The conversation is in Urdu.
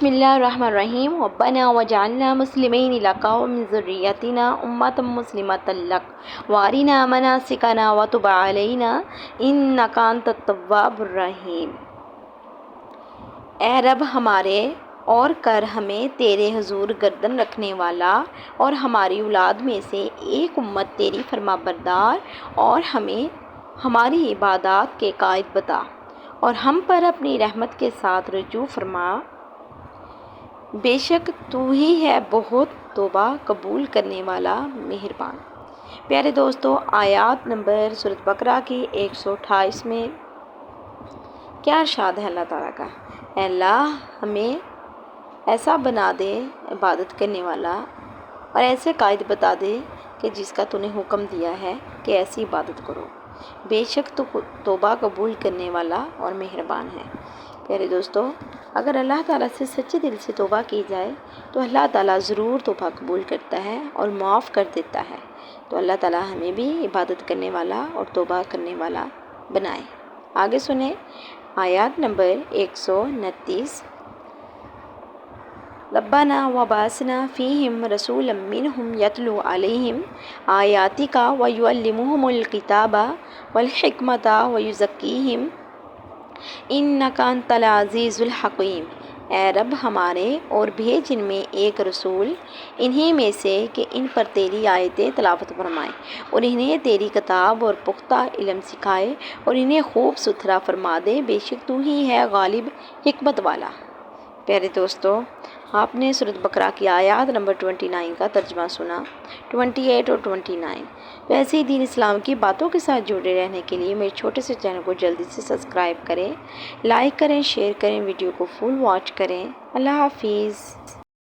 بسم اللہ الرحمن الرحیم ربنا وجعلنا مسلمین لک ومن ذریتنا امۃ مسلمۃ لک وارنا مناسکنا وتب علینا انک انت التواب الرحیم۔ اے رب ہمارے اور کر ہمیں تیرے حضور گردن رکھنے والا اور ہماری اولاد میں سے ایک امت تیری فرما بردار، اور ہمیں ہماری عبادات کے قائد بتا، اور ہم پر اپنی رحمت کے ساتھ رجوع فرما۔ بے شک تو ہی ہے بہت توبہ قبول کرنے والا مہربان۔ پیارے دوستو، آیات نمبر سورۃ بقرہ کی 128 میں کیا ارشاد ہے اللہ تعالیٰ کا؟ اے اللہ ہمیں ایسا بنا دے عبادت کرنے والا، اور ایسے قائد بتا دے کہ جس کا تو نے حکم دیا ہے کہ ایسی عبادت کرو۔ بے شک تو توبہ قبول کرنے والا اور مہربان ہے۔ پیارے دوستو، اگر اللہ تعالیٰ سے سچے دل سے توبہ کی جائے تو اللہ تعالیٰ ضرور توبہ قبول کرتا ہے اور معاف کر دیتا ہے۔ تو اللہ تعالیٰ ہمیں بھی عبادت کرنے والا اور توبہ کرنے والا بنائے۔ آگے سنیں آیات نمبر 129۔ ربنا وبعثنا فیہم رسولا منہم یتلو علیہم آیاتک ویعلمہم الکتاب والحکمۃ ویزکیہم انک انت العزیز الحکیم۔ اے رب ہمارے اور بھیج ان میں ایک رسول انہی میں سے کہ ان پر تیری آیتیں تلاوت فرمائے، اور انہیں تیری کتاب اور پختہ علم سکھائے، اور انہیں خوب ستھرا فرما دے۔ بے شک تو ہی ہے غالب حکمت والا۔ پیارے دوستو، آپ نے سورۃ بقرہ کی آیات نمبر 29 کا ترجمہ سنا، 28 اور 29۔ ویسے ہی دین اسلام کی باتوں کے ساتھ جڑے رہنے کے لیے میرے چھوٹے سے چینل کو جلدی سے سبسکرائب کریں، لائک کریں، شیئر کریں، ویڈیو کو فل واچ کریں۔ اللہ حافظ۔